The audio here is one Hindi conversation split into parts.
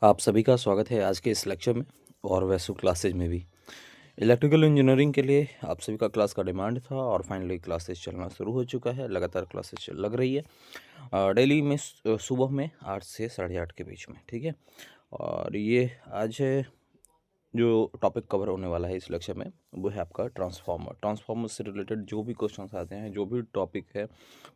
आप सभी का स्वागत है आज के इस लेक्चर में और वैसु क्लासेज में भी। इलेक्ट्रिकल इंजीनियरिंग के लिए आप सभी का क्लास का डिमांड था और फाइनली क्लासेस चलना शुरू हो चुका है। लगातार क्लासेस लग रही है डेली में सुबह में 8 से 8:30 के बीच में, ठीक है। और ये आज जो टॉपिक कवर होने वाला है इस लेक्चर में वो है आपका ट्रांसफार्मर से रिलेटेड जो भी क्वेश्चंस आते हैं, जो भी टॉपिक है,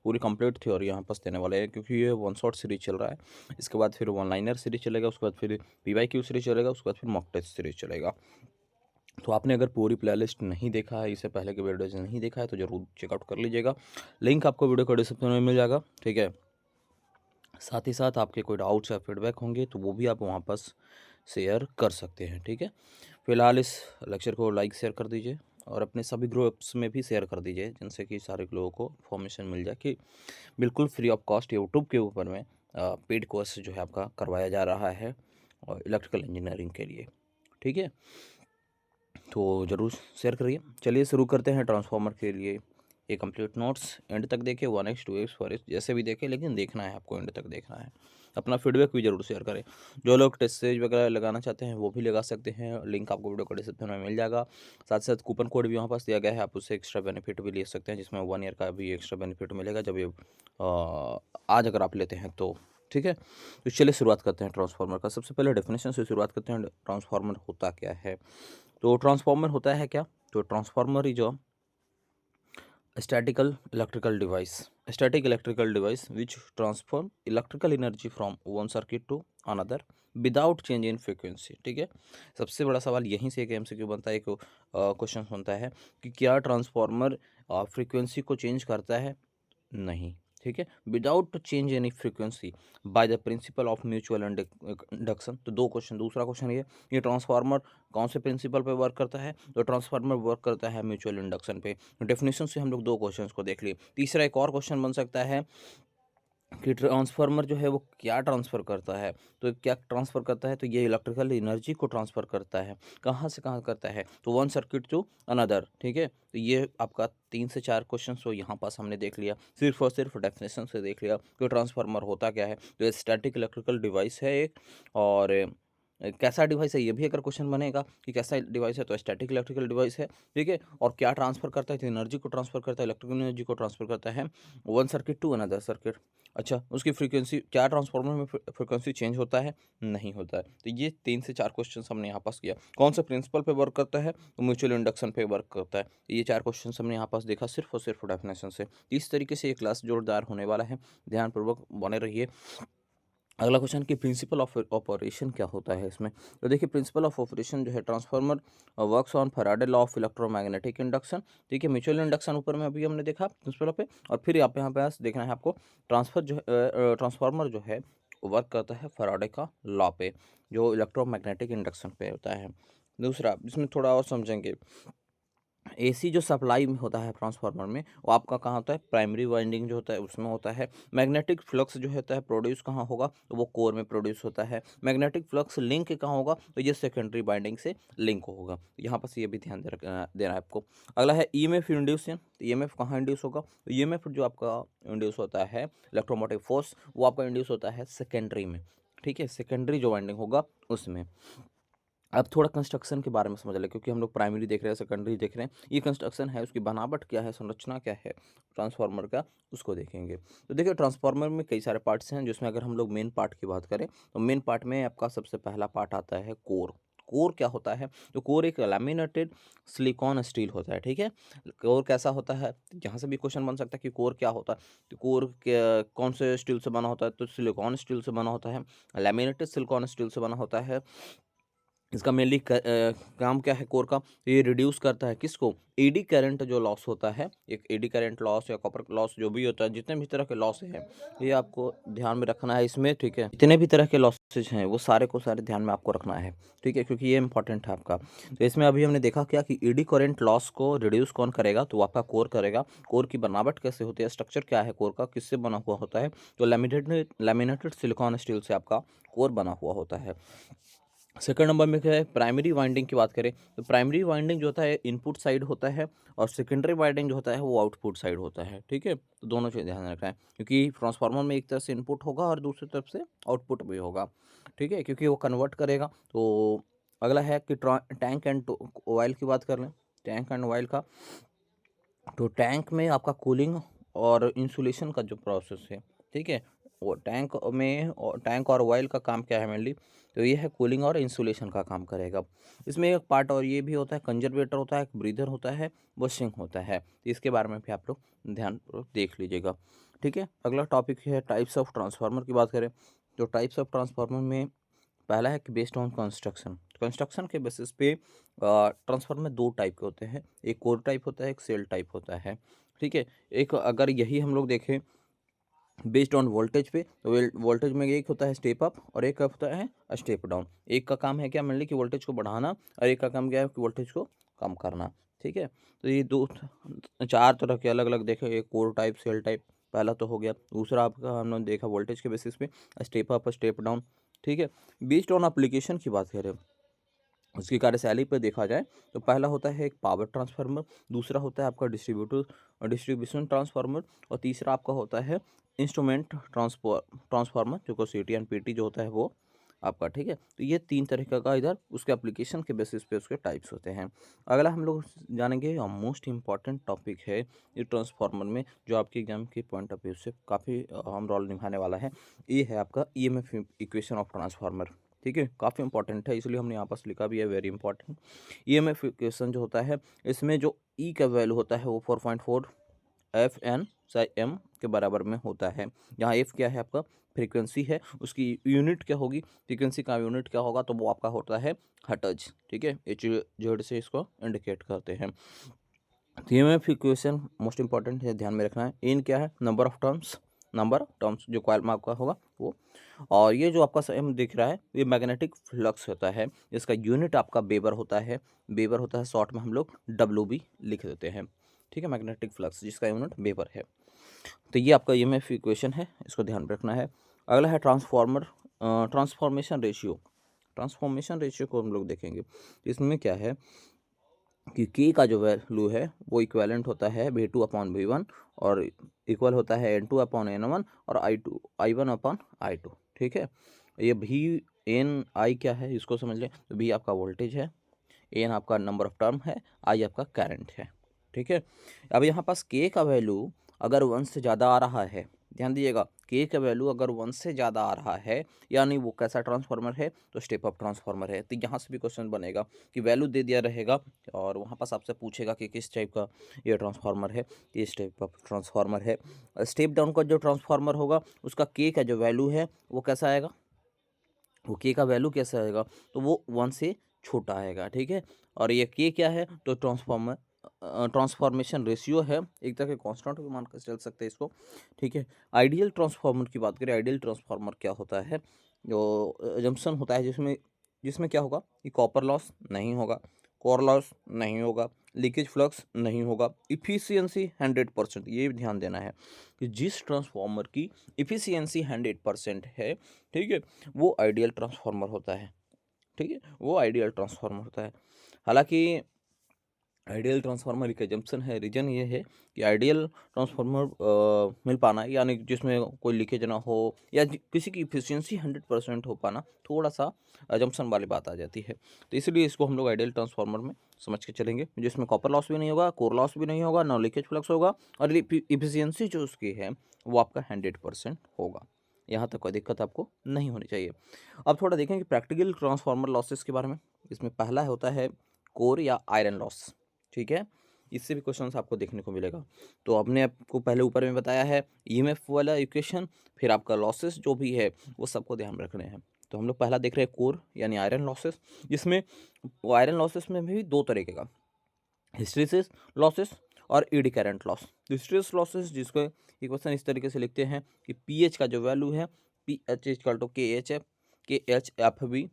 पूरी कंप्लीट थ्योरी यहाँ पास देने वाले हैं, क्योंकि ये वन शॉट सीरीज चल रहा है। इसके बाद फिर वन लाइनर सीरीज चलेगा, उसके बाद फिर PYQ सीरीज चलेगा, उसके बाद फिर मॉक टेस्ट सीरीज चलेगा। तो आपने अगर पूरी प्लेलिस्ट नहीं देखा है, इससे पहले के वीडियोज नहीं देखा है, तो जरूर चेकआउट कर लीजिएगा। लिंक आपको वीडियो को डिस्क्रिप्शन में मिल जाएगा, ठीक है। साथ ही साथ आपके कोई डाउट्स या फीडबैक होंगे तो वो भी आप वहाँ पास शेयर कर सकते हैं, ठीक है। फिलहाल इस लेक्चर को लाइक शेयर कर दीजिए और अपने सभी ग्रुप्स में भी शेयर कर दीजिए, जिनसे कि सारे लोगों को इन्फॉर्मेशन मिल जाए कि बिल्कुल फ्री ऑफ कॉस्ट यूट्यूब के ऊपर में पेड कोर्स जो है आपका करवाया जा रहा है और इलेक्ट्रिकल इंजीनियरिंग के लिए, ठीक है। तो ज़रूर शेयर करिए। चलिए शुरू करते हैं ट्रांसफार्मर के लिए। ये कंप्लीट नोट्स एंड तक देखें, 1x 2x 4x जैसे भी देखें, लेकिन देखना है आपको, एंड तक देखना है। अपना फीडबैक भी जरूर शेयर करें। जो लोग टेस्ट सीरीज वगैरह लगाना चाहते हैं वो भी लगा सकते हैं, लिंक आपको वीडियो को डिस्क्रिप्शन में मिल जाएगा। साथ साथ कूपन कोड भी वहाँ पास दिया गया है, आप उससे एक्स्ट्रा बेनिफिट भी ले सकते हैं, जिसमें 1 ईयर का भी एक्स्ट्रा बेनिफिट मिलेगा जब ये आज अगर आप लेते हैं तो, ठीक है। तो चलिए शुरुआत करते हैं ट्रांसफार्मर का। सबसे पहले डेफिनेशन से शुरुआत करते हैं। ट्रांसफार्मर होता क्या है? तो ट्रांसफार्मर होता है क्या? तो transformer is a static electrical device which transform electrical energy from one circuit to another without change in frequency, ठीक है। सबसे बड़ा सवाल यहीं से एक MCQ बनता है, एक क्वेश्चन बनता है कि क्या ट्रांसफार्मर फ्रीक्वेंसी को चेंज करता है? नहीं, ठीक है। Without change any frequency by the principle of mutual induction. तो दो क्वेश्चन, दूसरा क्वेश्चन ये ट्रांसफार्मर कौन से प्रिंसिपल पे वर्क करता है? तो ट्रांसफार्मर वर्क करता है म्यूचुअल इंडक्शन पे। डेफिनेशन से हम लोग दो क्वेश्चंस को देख लिए। तीसरा एक और क्वेश्चन बन सकता है कि ट्रांसफार्मर जो है वो क्या ट्रांसफ़र करता है? तो क्या ट्रांसफ़र करता है? तो ये इलेक्ट्रिकल एनर्जी को ट्रांसफ़र करता है। कहाँ से कहाँ करता है? तो वन सर्किट टू अनदर, ठीक है। तो ये आपका 3 से 4 क्वेश्चंस तो यहाँ पास हमने देख लिया, सिर्फ और सिर्फ डेफिनेशन से देख लिया कि ट्रांसफार्मर होता क्या है। तो ये स्टैटिक इलेक्ट्रिकल डिवाइस है एक। और कैसा डिवाइस है, ये भी अगर क्वेश्चन बनेगा कि कैसा डिवाइस है, तो स्टैटिक इलेक्ट्रिकल डिवाइस है, ठीक है। और क्या ट्रांसफ़र करता है? तो एनर्जी को ट्रांसफ़र करता है, इलेक्ट्रिकल एनर्जी को ट्रांसफ़र करता है one circuit to another circuit. अच्छा, उसकी फ्रीक्वेंसी क्या ट्रांसफार्मर में फ्रीक्वेंसी चेंज होता है? नहीं होता है। तो ये 3 से 4 क्वेश्चंस हमने यहाँ पास किया। कौन सा प्रिंसिपल पे वर्क करता है? तो म्यूचुअल इंडक्शन पे वर्क करता है। ये 4 क्वेश्चंस हमने यहाँ पास देखा सिर्फ और सिर्फ डेफिनेशन से। इस तरीके से ये क्लास जोरदार होने वाला है, ध्यानपूर्वक बने रहिए। अगला क्वेश्चन कि प्रिंसिपल ऑफ ऑपरेशन क्या होता है इसमें? तो देखिए, प्रिंसिपल ऑफ ऑपरेशन जो है, transformer works on Faraday law of electromagnetic induction, ठीक है। म्यूचुअल इंडक्शन ऊपर में अभी हमने देखा प्रिंसिपल पे, और फिर आप यहाँ पे देखना है आपको ट्रांसफार्मर जो है वर्क करता है फैराडे का लॉ पे, जो इलेक्ट्रोमैग्नेटिक इंडक्शन पे होता है। दूसरा, इसमें थोड़ा और समझेंगे। AC जो सप्लाई में होता है ट्रांसफार्मर में, वो आपका कहाँ होता है? प्राइमरी वाइंडिंग जो होता है उसमें होता है। मैग्नेटिक फ्लक्स जो होता है प्रोड्यूस कहाँ होगा? तो वो कोर में प्रोड्यूस होता है। मैग्नेटिक फ्लक्स लिंक कहाँ होगा? तो ये सेकेंडरी वाइंडिंग से लिंक होगा। यहाँ पर ये भी ध्यान देना है आपको। अगला है EMF इंड्यूस। तो EMF कहाँ इंड्यूस होगा? तो EMF जो आपका इंड्यूस होता है, इलेक्ट्रोमोटिव फोर्स, वो आपका इंड्यूस होता है सेकेंडरी में, ठीक है। सेकेंडरी जो वाइंडिंग होगा उसमें। अब थोड़ा कंस्ट्रक्शन के बारे में समझ लें, क्योंकि हम लोग प्राइमरी देख रहे हैं, सेकेंडरी देख रहे हैं। ये कंस्ट्रक्शन है, उसकी बनावट क्या है, संरचना क्या है ट्रांसफार्मर का, उसको देखेंगे। तो देखिए, ट्रांसफार्मर में कई सारे पार्ट्स हैं, जिसमें अगर हम लोग मेन पार्ट की बात करें तो मेन पार्ट में आपका सबसे पहला पार्ट आता है कोर। कोर क्या होता है? तो कोर एक लैमिनेटेड सिलिकॉन स्टील होता है, ठीक है। कोर कैसा होता है? यहाँ से भी क्वेश्चन बन सकता है कि कोर क्या होता है। तो कोर कौन से स्टील से बना होता है? तो सिलिकॉन स्टील से बना होता है, लैमिनेटेड सिलिकॉन स्टील से बना होता है। इसका मेनली काम क्या है कोर का? तो ये रिड्यूस करता है किसको? एडी करंट जो लॉस होता है, एक एडी करंट लॉस या कॉपर लॉस जो भी होता है, जितने भी तरह के लॉस हैं ये आपको ध्यान में रखना है इसमें, ठीक है। जितने भी तरह के लॉसेज हैं वो सारे को सारे ध्यान में आपको रखना है, ठीक है, क्योंकि ये इंपॉर्टेंट है आपका। तो इसमें अभी हमने देखा क्या कि एडी करंट लॉस को रिड्यूस कौन करेगा? तो आपका कोर करेगा। कोर की बनावट कैसे होती है, स्ट्रक्चर क्या है कोर का, किससे बना हुआ होता है? तो लैमिनेटेड सिलिकॉन स्टील से आपका कोर बना हुआ होता है। सेकंड नंबर में क्या है? प्राइमरी वाइंडिंग की बात करें तो प्राइमरी वाइंडिंग जो होता है इनपुट साइड होता है, और सेकेंडरी वाइंडिंग जो होता है वो आउटपुट साइड होता है, ठीक है। तो दोनों चीज़ ध्यान रखना है, क्योंकि ट्रांसफार्मर में एक तरफ से इनपुट होगा और दूसरी तरफ से आउटपुट भी होगा। ठीक है, क्योंकि वो कन्वर्ट करेगा। तो अगला है कि टैंक एंड ऑयल की बात कर लें, टैंक एंड ऑयल का। तो टैंक में आपका कूलिंग और इंसुलेशन का जो प्रोसेस है, ठीक है, वो टैंक और ऑयल का काम क्या है मेनली, तो ये है कूलिंग और इंसुलेशन का काम करेगा। इसमें एक पार्ट और ये भी होता है, कंजर्वेटर होता है, ब्रीदर होता है, वशिंग होता है। तो इसके बारे में भी आप लोग ध्यानपूर्वक देख लीजिएगा। ठीक है, अगला टॉपिक है टाइप्स ऑफ ट्रांसफार्मर की बात करें। तो टाइप्स ऑफ ट्रांसफार्मर में पहला है कि बेस्ड ऑन कंस्ट्रक्शन, कंस्ट्रक्शन के बेसिस पे ट्रांसफार्मर दो टाइप के होते हैं, एक कोर टाइप होता है, एक सेल टाइप होता है। ठीक है, एक अगर यही हम लोग देखें बेस्ड ऑन वोल्टेज पे, तो वोल्टेज में एक होता है स्टेप अप और एक होता है स्टेप डाउन। एक का काम है क्या मेनली कि वोल्टेज को बढ़ाना, और एक का काम क्या है कि वोल्टेज को कम करना। ठीक है, तो ये दो चार तरह के अलग अलग देखे, एक कोर टाइप, सेल टाइप पहला तो हो गया। दूसरा आपका हमने देखा वोल्टेज के बेसिस पे स्टेप अप स्टेप डाउन। ठीक है, बेस्ड ऑन एप्लीकेशन की बात करें, उसकी कार्यशैली पर देखा जाए तो पहला होता है एक पावर ट्रांसफार्मर, दूसरा होता है आपका डिस्ट्रीब्यूशन ट्रांसफार्मर, और तीसरा आपका होता है इंस्ट्रूमेंट ट्रांसफार्मर, जो को सीटी एंड पीटी जो होता है वो आपका। ठीक है, तो ये तीन तरीके का इधर उसके एप्लीकेशन के बेसिस पे उसके टाइप्स होते हैं। अगला हम लोग जानेंगे मोस्ट इम्पॉर्टेंट टॉपिक है ये ट्रांसफार्मर में, जो आपके एग्जाम के पॉइंट ऑफ व्यू से काफ़ी अहम रोल निभाने वाला है। ये है आपका ईएमएफ इक्वेशन ऑफ ट्रांसफार्मर। ठीक है, काफ़ी इंपॉर्टेंट है, इसलिए हमने यहाँ पास लिखा भी है वेरी इंपॉर्टेंट। ईएमएफ इक्वेशन जो होता है, इसमें जो ई का वैल्यू होता है वो 4.4 एफ एन एम के बराबर में होता है। यहाँ एफ क्या है आपका फ्रीक्वेंसी है, उसकी यूनिट क्या होगी, फ्रीक्वेंसी का यूनिट क्या होगा, तो वो आपका होता है हर्ट्ज। ठीक है, एच जेड से इसको इंडिकेट करते हैं। ईएमएफ इक्वेशन मोस्ट इंपॉर्टेंट है, ध्यान में रखना है। इन क्या है नंबर ऑफ टर्म्स जो कॉइल में आपका होगा वो, और ये जो आपका सेम दिख रहा है ये मैग्नेटिक फ्लक्स होता है, इसका यूनिट आपका वेबर होता है। वेबर होता है शॉर्ट में हम लोग डब्ल्यू भी लिख देते हैं। ठीक है, मैग्नेटिक फ्लक्स जिसका यूनिट वेबर है। तो ये आपका ईएमएफ इक्वेशन है, इसको ध्यान रखना है। अगला है ट्रांसफॉर्मेशन रेशियो। ट्रांसफॉर्मेशन रेशियो को हम लोग देखेंगे, इसमें क्या है कि के का जो वैल्यू है वो इक्वेलेंट होता है V2/V1, और इक्वल होता है N2/N1 और I1/I2। ठीक है, ये भी एन आई क्या है इसको समझ लें, तो भी आपका वोल्टेज है, एन आपका नंबर ऑफ टर्म है, आई आपका करंट है। ठीक है, अब यहाँ पास के का वैल्यू अगर 1 से ज़्यादा आ रहा है, ध्यान दीजिएगा, के का वैल्यू अगर 1 से ज़्यादा आ रहा है, यानी वो कैसा ट्रांसफार्मर है, तो स्टेप अप ट्रांसफार्मर है। तो यहाँ से भी क्वेश्चन बनेगा कि वैल्यू दे दिया रहेगा, और वहाँ पास आपसे पूछेगा कि किस टाइप का ये ट्रांसफार्मर है, ये स्टेप अप ट्रांसफार्मर है। स्टेप डाउन का जो ट्रांसफार्मर होगा उसका के का जो वैल्यू है वो कैसा आएगा, वो के का वैल्यू कैसा आएगा, तो वो 1 से छोटा आएगा। ठीक है, और ये के क्या है, तो ट्रांसफॉर्मेशन रेशियो है, एक तरह के कांस्टेंट भी मान कर चल सकते हैं इसको। ठीक है, आइडियल ट्रांसफार्मर की बात करें, आइडियल ट्रांसफार्मर क्या होता है, जो जंक्शन होता है जिसमें जिसमें क्या होगा कि कॉपर लॉस नहीं होगा, कोर लॉस नहीं होगा, लीकेज फ्लक्स नहीं होगा, इफिशियंसी 100%। ये भी ध्यान देना है कि जिस ट्रांसफार्मर की इफिशियंसी 100% है, ठीक है, वो आइडियल ट्रांसफार्मर होता है। ठीक है, वो आइडियल ट्रांसफार्मर होता है। हालांकि आइडियल ट्रांसफार्मर एक एजम्पशन है, रीजन ये है कि आइडियल ट्रांसफार्मर मिल पाना, यानी जिसमें कोई लीकेज ना हो या किसी की इफिशियंसी 100% हो पाना, थोड़ा सा एजम्पशन वाली बात आ जाती है। तो इसलिए इसको हम लोग आइडियल ट्रांसफार्मर में समझ के चलेंगे, जिसमें कॉपर लॉस भी नहीं होगा, कोर लॉस भी नहीं होगा, ना लीकेज फ्लक्स होगा, और इफिशियंसी जो उसकी है वो आपका 100% होगा। यहाँ तक कोई दिक्कत आपको नहीं होनी चाहिए। अब थोड़ा देखें कि प्रैक्टिकल ट्रांसफार्मर लॉसेस के बारे में। इसमें पहला होता है कोर या आयरन लॉस। ठीक है, इससे भी क्वेश्चंस आपको देखने को मिलेगा। तो आपने आपको पहले ऊपर में बताया है ईएमएफ वाला इक्वेशन, फिर आपका लॉसेस जो भी है वो सबको ध्यान रखने हैं। तो हम लोग पहला देख रहे हैं कोर यानी आयरन लॉसेस, जिसमें आयरन लॉसेस में भी दो तरीके का, हिस्ट्रेसिस लॉसेस और AD current loss. Hysteresis losses जिसको इक्वेशन इस तरीके से लिखते हैं कि पीएच का जो वैल्यू है पीएच इक्वल टू के एच एफ बी,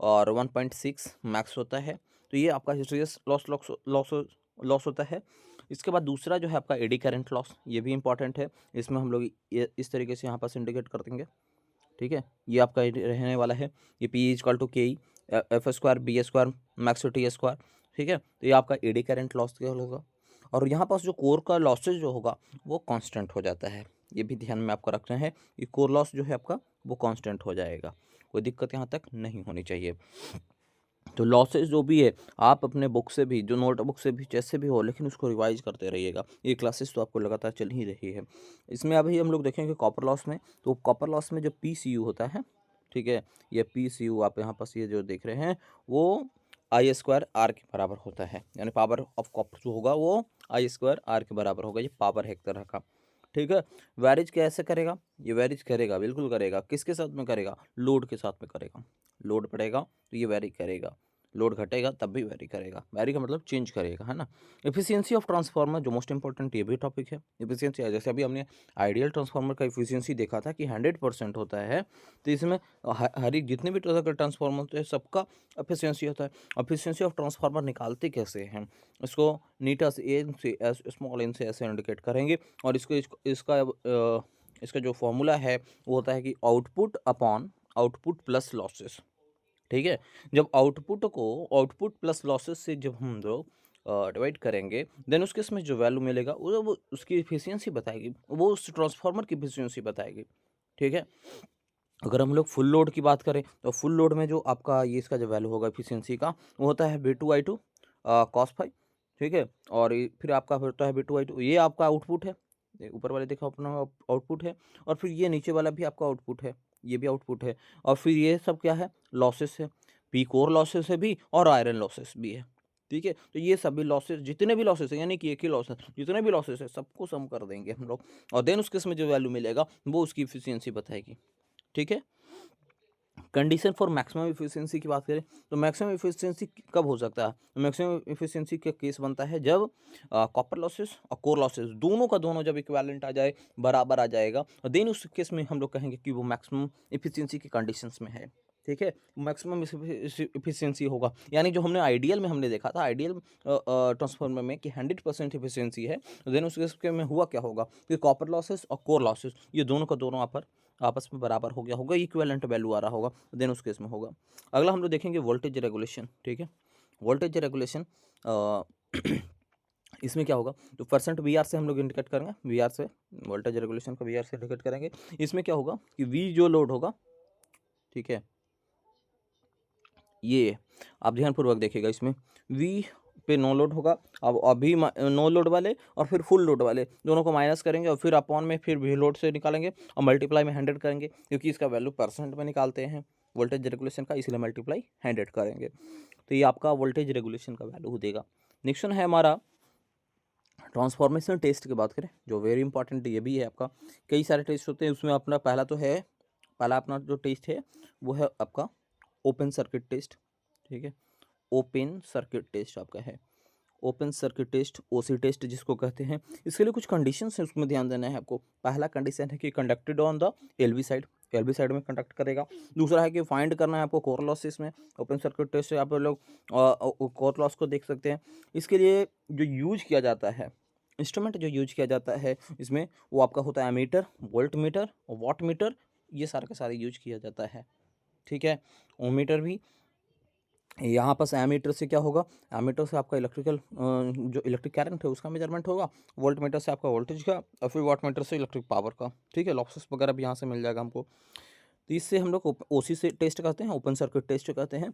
और 1.6 मैक्स होता है। तो ये आपका हिस्ट्रेसिस लॉस होता है। इसके बाद दूसरा जो है आपका एडी करंट लॉस, ये भी इंपॉर्टेंट है। इसमें हम लोग ये इस तरीके से यहाँ पर इंडिकेट कर देंगे। ठीक है, ये आपका रहने वाला है, ये P equal to K F square B square max T square. ठीक है, तो ये आपका एडी करंट लॉस क्या होगा, और यहाँ पास जो कोर का लॉसेज जो होगा वो कांस्टेंट हो जाता है। ये भी ध्यान में आपको रखना है कि कोर लॉस जो है आपका वो कांस्टेंट हो जाएगा। कोई दिक्कत यहाँ तक नहीं होनी चाहिए। तो लॉसेस जो भी है आप अपने बुक से भी, जो नोटबुक से भी, जैसे भी हो, लेकिन उसको रिवाइज करते रहिएगा। ये क्लासेस तो आपको लगातार चल ही रही है। इसमें अभी हम लोग देखेंगे कॉपर लॉस में, तो कॉपर लॉस में जो PCU होता है, ठीक है, ये PCU आप यहाँ पास ये जो देख रहे हैं वो I² R के बराबर होता है, यानी पावर ऑफ कॉपर जो होगा वो I² R के बराबर होगा। ये पावर है एक तरह का, ठीक है। वैरिज कैसे करेगा? ये वैरिज करेगा, बिल्कुल करेगा। किसके साथ में करेगा? लोड के साथ में करेगा। लोड बढ़ेगा तो ये वैरी करेगा, लोड घटेगा तब भी वैरी करेगा। वैरी का मतलब चेंज करेगा, है ना। एफिशिएंसी ऑफ ट्रांसफार्मर जो मोस्ट इंपॉर्टेंट, ये भी टॉपिक है। एफिशिएंसी जैसे अभी हमने आइडियल ट्रांसफार्मर का एफिशिएंसी देखा था कि 100% होता है, तो इसमें हर एक जितने भी तरह के ट्रांसफार्मर होते हैं सबका एफिशिएंसी होता है। एफिशिएंसी ऑफ ट्रांसफार्मर निकालते कैसे हैं? इसको नीटा से एन से एस, स्मॉल एन से ऐसे इंडिकेट करेंगे, और इसका जो फॉर्मूला है वो होता है कि output upon output plus losses, ठीक है। जब आउटपुट प्लस लॉसेस से जब हम लोग डिवाइड करेंगे, देन उसके इसमें जो वैल्यू मिलेगा वो उसकी एफिशिएंसी बताएगी, वो उस ट्रांसफार्मर की एफिशिएंसी बताएगी, ठीक है। अगर हम लोग फुल लोड की बात करें तो फुल लोड में जो आपका ये इसका जो वैल्यू होगा एफिशिएंसी का, वो होता है V2I2 cos फाई, ठीक है। और फिर आपका होता है V2I2, ये आपका आउटपुट है, ऊपर वाले देखा अपना आउटपुट है, और फिर ये नीचे वाला भी आपका आउटपुट है, ये भी आउटपुट है, और फिर ये सब क्या है? लॉसेस है। पी कोर लॉसेस है भी और आयरन लॉसेस भी है, ठीक है। तो ये सभी लॉसेस, जितने भी लॉसेस है, यानी कि एक ही लॉस है, जितने भी लॉसेस है सबको सम कर देंगे हम लोग, और देन उसके इसमें जो वैल्यू मिलेगा वो उसकी इफिशियंसी बताएगी, ठीक है। कंडीशन फॉर मैक्सिमम इफिशियंसी की बात करें तो मैक्सिमम इफिशियंसी कब हो सकता है? मैक्सिमम इफिशियंसी का केस बनता है जब कॉपर लॉसेस और कोर लॉसेस दोनों का दोनों जब इक्विवेलेंट आ जाए, बराबर आ जाएगा, देन उस केस में हम लोग कहेंगे कि वो मैक्सिमम इफिशियंसी की कंडीशंस में है, ठीक है। मैक्सिमम इफिशियंसी होगा, यानी जो हमने आइडियल में हमने देखा था, आइडियल ट्रांसफार्मर में कि 100% इफिशियंसी है, देन उस केस में हुआ क्या होगा कि कॉपर लॉसेस और कोर लॉसेस ये दोनों का दोनों आपस में बराबर हो गया होगा, इक्विवेलेंट वैल्यू आ रहा होगा, देन उस केस में होगा। अगला हम लोग देखेंगे वोल्टेज रेगुलेशन, ठीक है। वोल्टेज रेगुलेशन इसमें क्या होगा? तो परसेंट VR से हम लोग इंडिकेट करेंगे, VR से वोल्टेज रेगुलेशन का VR से इंडिकेट करेंगे। इसमें क्या होगा कि V जो लोड होगा, ठीक है, ये आप ध्यानपूर्वक देखिएगा, इसमें V पे नो लोड होगा। अब अभी नो लोड वाले और फिर फुल लोड वाले दोनों को माइनस करेंगे, और फिर अपॉन में फिर V लोड से निकालेंगे और मल्टीप्लाई में 100 करेंगे, क्योंकि इसका वैल्यू परसेंट में निकालते हैं वोल्टेज रेगुलेशन का, इसलिए मल्टीप्लाई 100 करेंगे, तो ये आपका वोल्टेज रेगुलेशन का वैल्यू देगा। नेक्स्ट है हमारा ट्रांसफॉर्मेशन टेस्ट की बात करें, जो वेरी इंपॉर्टेंट ये भी है आपका। कई सारे टेस्ट होते हैं, उसमें अपना पहला अपना जो टेस्ट है वो है आपका ओपन सर्किट टेस्ट, ठीक है। ओपन सर्किट टेस्ट आपका है, open circuit test, OC test जिसको कहते हैं। इसके लिए कुछ कंडीशंस हैं, उसमें ध्यान देना है आपको। पहला कंडीशन है कि conducted on the LV side, LV side में कंडक्ट करेगा। दूसरा है कि फाइंड करना है आपको कोर लॉसेस में। ओपन सर्किट टेस्ट से आप लोग कोर लॉस को देख सकते हैं। इसके लिए जो यूज किया जाता है, इंस्ट्रूमेंट जो यूज किया जाता है इसमें, वो आपका होता है ammeter, volt meter, watt meter, ये सारे का सारे यूज किया जाता है, ठीक है। ओमीटर भी, यहाँ पर एमीटर से क्या होगा? एमीटर से आपका जो इलेक्ट्रिक करंट है उसका मेजरमेंट होगा। वोल्ट मीटर से आपका वोल्टेज का, और फिर वाट मीटर से इलेक्ट्रिक पावर का, ठीक है। लॉसेस वगैरह भी यहाँ से मिल जाएगा हमको। तो इससे हम लोग OC से टेस्ट करते हैं, ओपन सर्किट टेस्ट करते हैं।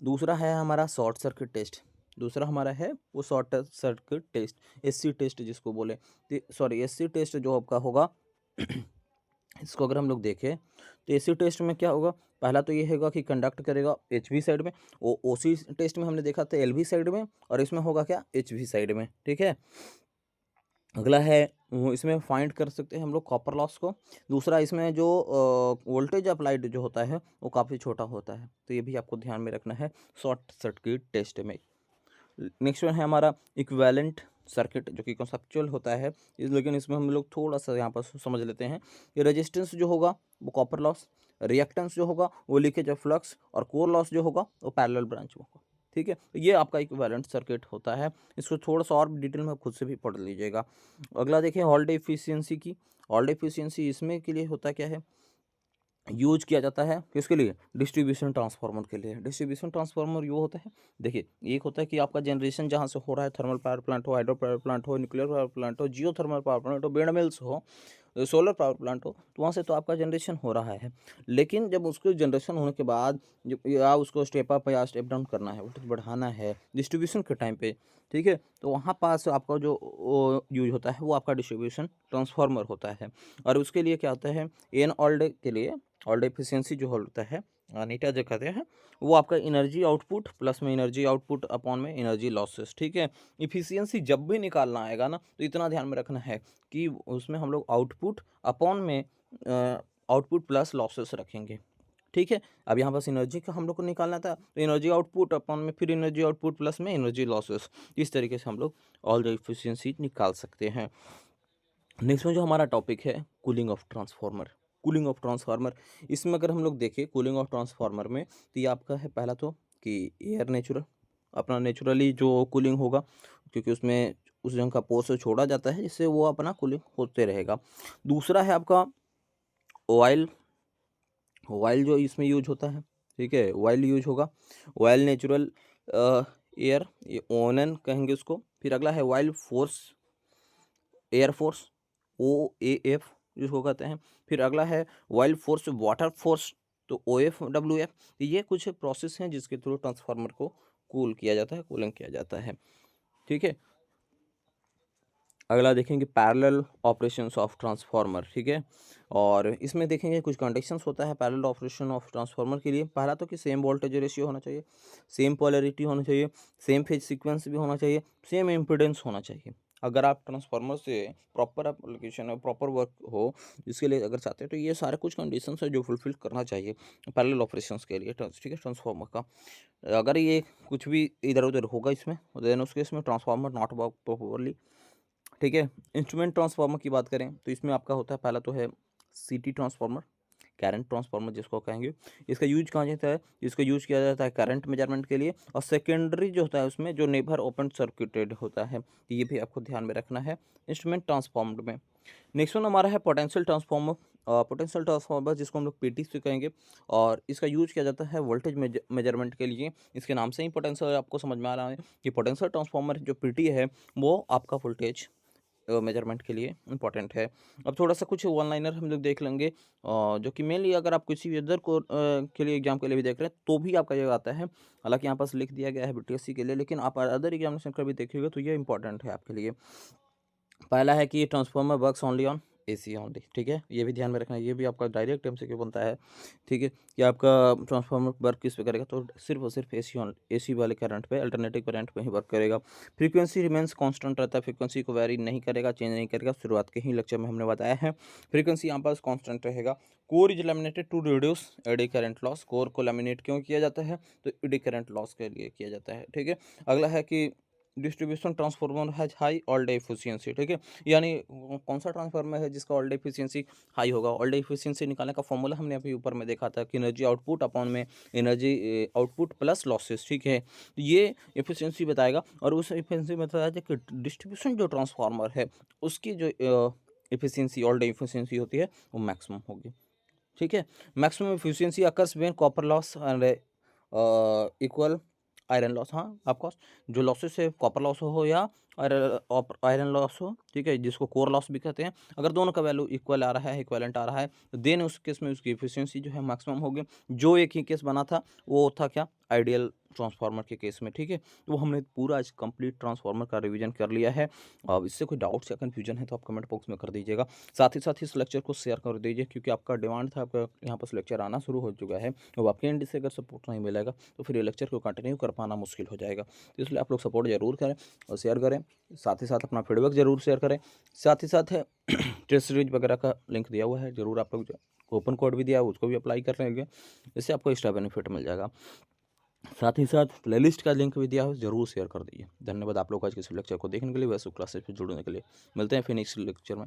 दूसरा है हमारा शॉर्ट सर्किट टेस्ट, दूसरा हमारा है वो short circuit test, SC test जिसको बोले, सॉरी SC टेस्ट जो आपका होगा इसको अगर हम लोग देखें तो AC टेस्ट में क्या होगा? पहला तो ये होगा कि कंडक्ट करेगा HV साइड में, वो OC टेस्ट में हमने देखा था LV साइड में, और इसमें होगा क्या? HV साइड में, ठीक है। अगला है वो इसमें फाइंड कर सकते हैं हम लोग कॉपर लॉस को। दूसरा इसमें जो वोल्टेज अप्लाइड जो होता है वो काफ़ी छोटा होता है, तो ये भी आपको ध्यान में रखना है शॉर्ट सर्किट टेस्ट में। नेक्स्ट वन है हमारा इक्विवेलेंट सर्किट, जो कि कॉन्सेप्चुअल होता है, लेकिन इसमें हम लोग थोड़ा सा यहाँ पर समझ लेते हैं कि रेजिस्टेंस जो होगा वो कॉपर लॉस, रिएक्टेंस जो होगा वो लीकेज ऑफ फ्लक्स, और कोर लॉस जो होगा वो पैरेलल ब्रांच होगा, ठीक है। तो ये आपका इक्विवेलेंट सर्किट होता है। इसको थोड़ा सा और डिटेल में खुद से भी पढ़ लीजिएगा। अगला देखिए हॉल्डे एफिशिएंसी की। हॉल्डे एफिशिएंसी इसमें के लिए होता क्या है? यूज किया जाता है किसके लिए? डिस्ट्रीब्यूशन ट्रांसफार्मर के लिए। डिस्ट्रीब्यूशन ट्रांसफार्मर ये होता है, देखिए एक होता है कि आपका जनरेशन जहाँ से हो रहा है, थर्मल पावर प्लांट हो, हाइड्रो पावर प्लांट हो, न्यूक्लियर पावर प्लांट हो, जियो थर्मल पावर प्लांट हो, विंड मिल्स हो, सोलर पावर प्लांट हो, तो वहाँ से तो आपका जनरेशन हो रहा है। लेकिन जब उसको जनरेशन होने के बाद जब या उसको स्टेप अप या स्टेप डाउन करना है, वोल्टेज बढ़ाना है डिस्ट्रीब्यूशन के टाइम पे, ठीक है? तो वहाँ पास आपका जो यूज़ होता है वो आपका डिस्ट्रीब्यूशन ट्रांसफार्मर होता है। और उसके लिए क्या होता है, एन ऑल डे के लिए ऑल डे एफिशिएंसी जो होता है, नीटा जो कहते हैं, वो आपका एनर्जी आउटपुट प्लस में एनर्जी आउटपुट अपॉन में एनर्जी लॉसेस, ठीक है? एफिशिएंसी जब भी निकालना आएगा ना, तो इतना ध्यान में रखना है कि उसमें हम लोग आउटपुट अपॉन में आउटपुट प्लस लॉसेस रखेंगे, ठीक है? अब यहाँ पास एनर्जी का हम लोग को निकालना था, तो एनर्जी आउटपुट अपॉन में फिर एनर्जी आउटपुट प्लस में एनर्जी लॉसेस, इस तरीके से हम लोग ऑल द एफिशिएंसी निकाल सकते हैं। नेक्स्ट में जो हमारा टॉपिक है cooling of transformer. Cooling of transformer, इसमें अगर हम लोग देखें कूलिंग ऑफ ट्रांसफार्मर में, तो ये आपका है पहला तो कि एयर नेचुरल, अपना नेचुरली जो कूलिंग होगा, क्योंकि उसमें उस जंग का पोर्स छोड़ा जाता है जिससे वो अपना कूलिंग होते रहेगा। दूसरा है आपका ऑयल, ऑयल जो इसमें यूज होता है, ठीक है? ऑयल यूज होगा, ऑयल नेचुरल एयर, ये ओनन कहेंगे उसको। फिर अगला है oil force, air force, OAF जिसको कहते हैं। फिर अगला है ऑयल फोर्स वाटर फोर्स, तो OFWF। ये कुछ प्रोसेस हैं जिसके थ्रू ट्रांसफार्मर को कूल किया जाता है, कूलिंग किया जाता है, ठीक है? अगला देखेंगे पैरेलल ऑपरेशंस ऑफ ट्रांसफार्मर, ठीक है? और इसमें देखेंगे कुछ कंडीशंस होता है पैरेलल ऑपरेशन ऑफ ट्रांसफार्मर के लिए। पहला तो कि सेम वोल्टेज रेशियो होना चाहिए, सेम पोलैरिटी होनी चाहिए, सेम फेज सीक्वेंस भी होना चाहिए, सेम इम्पीडेंस होना चाहिए। अगर आप ट्रांसफार्मर से प्रॉपर एप्लीकेशन और प्रॉपर वर्क हो, इसके लिए अगर चाहते हैं, तो ये सारे कुछ कंडीशंस है जो फुलफिल करना चाहिए पैरेलल ऑपरेशंस के लिए, ठीक है, ट्रांसफार्मर का। अगर ये कुछ भी इधर उधर होगा इसमें, देन उसके इसमें ट्रांसफार्मर नॉट वर्क प्रॉपरली, ठीक है? इंस्ट्रूमेंट ट्रांसफार्मर की बात करें तो इसमें आपका होता है पहला तो है सीटी ट्रांसफार्मर, करंट ट्रांसफार्मर जिसको कहेंगे। इसका यूज कहाँ जाता है? इसका यूज किया जाता है करंट मेजरमेंट के लिए। और सेकेंडरी जो होता है उसमें जो नेवर ओपन सर्किटेड होता है, तो ये भी आपको ध्यान में रखना है इंस्ट्रूमेंट ट्रांसफार्मर में। नेक्स्ट वन हमारा है पोटेंशियल ट्रांसफार्मर। पोटेंशियल ट्रांसफार्मर जिसको हम लोग पीटी से कहेंगे, और इसका यूज किया जाता है वोल्टेज मेजरमेंट के लिए। इसके नाम से ही पोटेंशियल आपको समझ में आ रहा है कि पोटेंशियल ट्रांसफार्मर जो पीटी है वो आपका वोल्टेज मेजरमेंट के लिए इम्पॉर्टेंट है। अब थोड़ा सा कुछ वन लाइनर हम लोग देख लेंगे, जो कि मेनली अगर आप किसी भी अदर को के लिए एग्जाम के लिए भी देख रहे हैं तो भी आपका ये आता है। हालांकि यहाँ पास लिख दिया गया है बीटीएससी के लिए, लेकिन आप अदर एग्जामिनेशन का भी देखिएगा तो ये इंपॉर्टेंट है आपके लिए। पहला है कि transformer works only on AC only, ठीक है? ये भी ध्यान में रखना है, ये भी आपका डायरेक्ट एमसीक्यू बनता है, ठीक है? कि आपका ट्रांसफार्मर वर्क किस पे करेगा, तो सिर्फ और सिर्फ एसी वाले करंट पे, अल्टरनेटिव करंट पे ही वर्क करेगा। फ्रीक्वेंसी रिमेंस कांस्टेंट रहता है, फ्रीक्वेंसी को वेरी नहीं करेगा, चेंज नहीं करेगा। शुरुआत के ही लेक्चर में हमने बताया है फ्रीक्वेंसी यहाँ पास कांस्टेंट रहेगा। Core is laminated to reduce eddy current loss. Core को लैमिनेट क्यों किया जाता है? तो एडी करंट लॉस के लिए किया जाता है, ठीक है? अगला है कि distribution transformer has high all day efficiency, ठीक है? यानी कौन सा ट्रांसफार्मर है जिसका ऑल डे एफिशिएंसी हाई होगा? ऑल डे एफिशिएंसी निकालने का फॉर्मूला हमने अभी ऊपर में देखा था कि एनर्जी आउटपुट अपॉन में एनर्जी आउटपुट प्लस लॉसेस, ठीक है? ये एफिशिएंसी बताएगा, और उस एफिशिएंसी में बताया जाए कि डिस्ट्रीब्यूशन जो ट्रांसफार्मर है उसकी जो एफिशिएंसी ऑल डे एफिशिएंसी होती है वो मैक्सिमम होगी, ठीक है? Maximum efficiency occurs when copper loss and equal iron loss. हाँ, ऑफकोर्स जो लॉसेस है कॉपर लॉस हो या आयरन लॉस हो, ठीक है, जिसको कोर लॉस भी कहते हैं, अगर दोनों का वैल्यू इक्वल आ रहा है, इक्वलेंट आ रहा है, तो देन उस केस में उसकी एफिशिएंसी जो है मैक्सिमम होगी। जो एक ही केस बना था वो था क्या? आइडियल ट्रांसफार्मर के केस में, ठीक है? तो हमने पूरा आज कंप्लीट ट्रांसफार्मर का रिवीजन कर लिया है। अब इससे कोई डाउट्स या कन्फ्यूजन है तो आप कमेंट बॉक्स में कर दीजिएगा। साथ ही इस लेक्चर को शेयर कर दीजिए, क्योंकि आपका डिमांड था, आपका यहाँ पर लेक्चर आना शुरू हो चुका है। अब आपके एंड से अगर सपोर्ट नहीं मिलेगा तो फिर ये लेक्चर को कंटिन्यू कर पाना मुश्किल हो जाएगा। तो इसलिए आप लोग सपोर्ट जरूर करें और शेयर करें। साथ ही साथ अपना फीडबैक जरूर शेयर करें। साथ ही साथ है टेस्ट सीरीज वगैरह का लिंक दिया हुआ है, जरूर आप लोग ओपन कोड भी दिया है उसको भी अप्लाई कर लेंगे, इससे आपको एक्स्ट्रा बेनिफिट मिल जाएगा। साथ ही साथ प्लेलिस्ट का लिंक भी दिया है, जरूर शेयर कर दीजिए। धन्यवाद आप लोग आज के इस लेक्चर को देखने के लिए, वैसे क्लासेस पे जुड़ने के लिए। मिलते हैं फिर नेक्स्ट लेक्चर में।